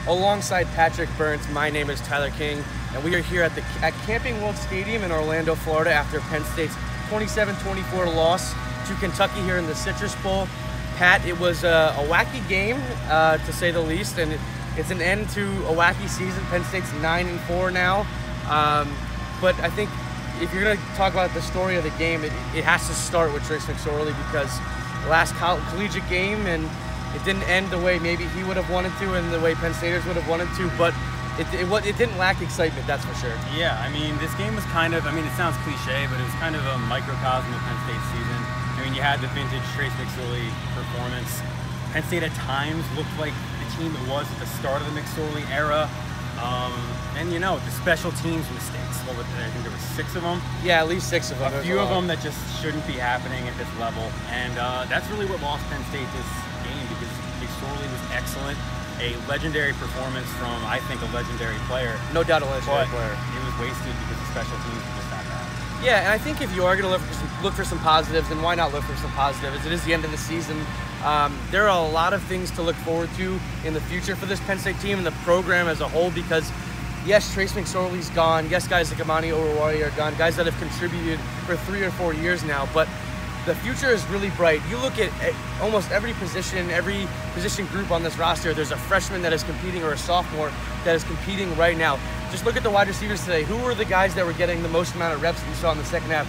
alongside Patrick Burns. My name is Tyler King, and we are here at Camping World Stadium in Orlando, Florida, after Penn State's 27-24 loss to Kentucky here in the Citrus Bowl. Pat, it was a wacky game, to say the least, and it's an end to a wacky season. Penn State's 9-4 now, but I think if you're going to talk about the story of the game, it has to start with Trace McSorley, because the last collegiate game, and it didn't end the way maybe he would have wanted to and the way Penn Staters would have wanted to, but it didn't lack excitement, that's for sure. Yeah, I mean, this game was kind of, it sounds cliche, but it was kind of a microcosm of Penn State's season. I mean, you had the vintage Trace McSorley performance. Penn State at times looked like the team it was at the start of the McSorley era. And you know, the special teams mistakes, I think there were 6 of them. Yeah, at least 6 of them. A few of them that just shouldn't be happening at this level. And that's really what lost Penn State this game, because McSorley was excellent. A legendary performance from, I think, a legendary player. No doubt a legendary player. It was wasted because the special teams were just not bad. Yeah, and I think if you are going to look for some positives, then why not look for some positives? It is the end of the season. There are a lot of things to look forward to in the future for this Penn State team and the program as a whole, because yes, Trace McSorley's gone. Yes, guys like Amani Oruwariye are gone. Guys that have contributed for 3 or 4 years now. But the future is really bright. You look at almost every position group on this roster, there's a freshman that is competing or a sophomore that is competing right now. Just look at the wide receivers today. Who were the guys that were getting the most amount of reps that you saw in the second half?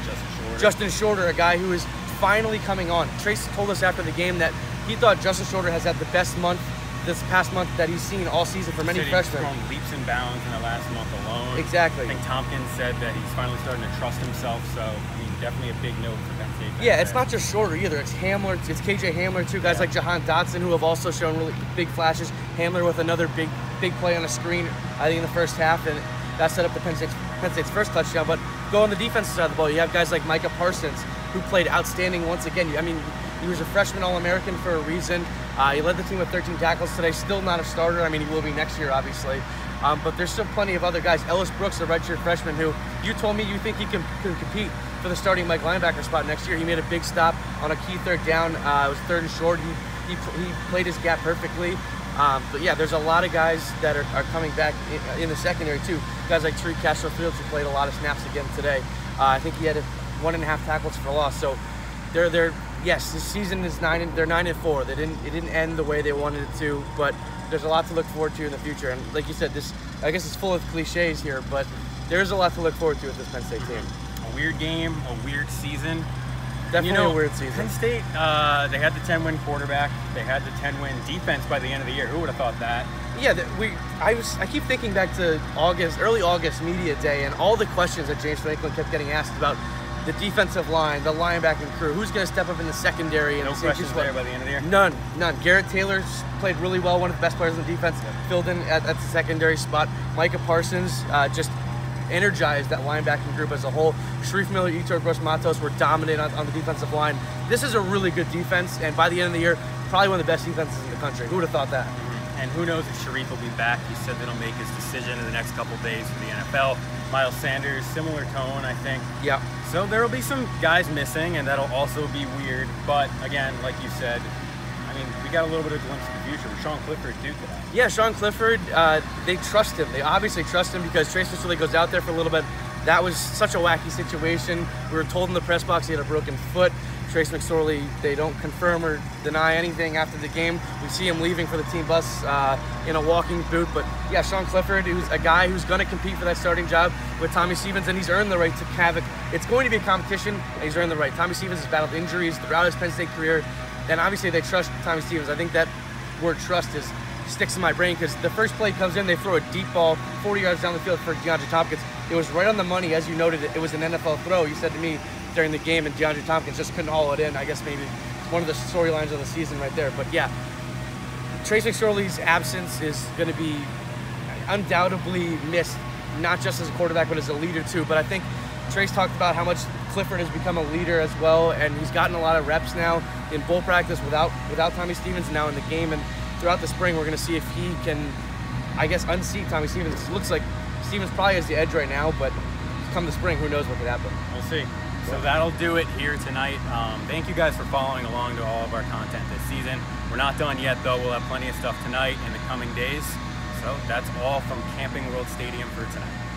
Justin Shorter, a guy who is finally coming on. Trace told us after the game that he thought Justin Shorter has had the best month this past month that he's seen all season for many freshmen. He's grown leaps and bounds in the last month alone. Exactly. I think Tompkins said that he's finally starting to trust himself, so definitely a big note for Penn State. Yeah, it's not just Shorter either. It's Hamler, it's KJ Hamler too. Guys like Jahan Dotson, who have also shown really big flashes. Hamler with another big play on the screen, I think, in the first half, and that set up the Penn State's first touchdown. But go on the defensive side of the ball, you have guys like Micah Parsons, who played outstanding once again. I mean, he was a freshman All-American for a reason. He led the team with 13 tackles today. Still not a starter. I mean, he will be next year, obviously. But there's still plenty of other guys. Ellis Brooks, a redshirt freshman, who you told me you think he can compete for the starting Mike linebacker spot next year. He made a big stop on a key third down. It was 3rd and short. He played his gap perfectly. But yeah, there's a lot of guys that are coming back in the secondary too. Guys like Tariq Castro-Fields, who played a lot of snaps again today. I think he had 1.5 tackles for loss. So yes, this season is they're 9-4. It didn't end the way they wanted it to, but there's a lot to look forward to in the future. And like you said, I guess it's full of cliches here, but there's a lot to look forward to with this Penn State team. A weird game, a weird season. Definitely a weird season. Penn State, they had the 10-win quarterback. They had the 10-win defense by the end of the year. Who would have thought that? Yeah, I keep thinking back to early August media day, and all the questions that James Franklin kept getting asked about the defensive line, the linebacking crew, who's going to step up in the secondary. No questions there by the end of the year? None. Garrett Taylor played really well, one of the best players on the defense, filled in at the secondary spot. Micah Parsons just energized that linebacking group as a whole. Sharif Miller, Yetur Gross-Matos were dominant on the defensive line. This is a really good defense, and by the end of the year, probably one of the best defenses in the country. Who would have thought that? And who knows if Sharif will be back. He said that he'll make his decision in the next couple days for the NFL. Miles Sanders, similar tone, I think. Yeah. So there will be some guys missing, and that'll also be weird. But again, like you said, we got a little bit of a glimpse of the future. Sean Clifford due to that. Yeah, Sean Clifford, they trust him. They obviously trust him because Trace McSorley goes out there for a little bit. That was such a wacky situation. We were told in the press box he had a broken foot. Trace McSorley, they don't confirm or deny anything after the game. We see him leaving for the team bus in a walking boot. But yeah, Sean Clifford, who's a guy who's going to compete for that starting job with Tommy Stevens, and he's earned the right to havoc. It's going to be a competition, and he's earned the right. Tommy Stevens has battled injuries throughout his Penn State career, and obviously they trust Tommy Stevens. I think that word trust sticks in my brain, because the first play comes in, they throw a deep ball 40 yards down the field for DeAndre Tompkins. It was right on the money, as you noted. It was an NFL throw. You said to me during the game, and DeAndre Tompkins just couldn't haul it in. I guess maybe one of the storylines of the season right there. But yeah, Trace McSorley's absence is going to be undoubtedly missed, not just as a quarterback, but as a leader too. But I think Trace talked about how much Clifford has become a leader as well, and he's gotten a lot of reps now in bowl practice without Tommy Stevens, and now in the game. And throughout the spring, we're going to see if he can, I guess, unseat Tommy Stevens. It looks like Stevens probably has the edge right now, but come the spring, who knows what could happen. We'll see. So that'll do it here tonight. Thank you guys for following along to all of our content this season. We're not done yet, though. We'll have plenty of stuff tonight in the coming days. So that's all from Camping World Stadium for tonight.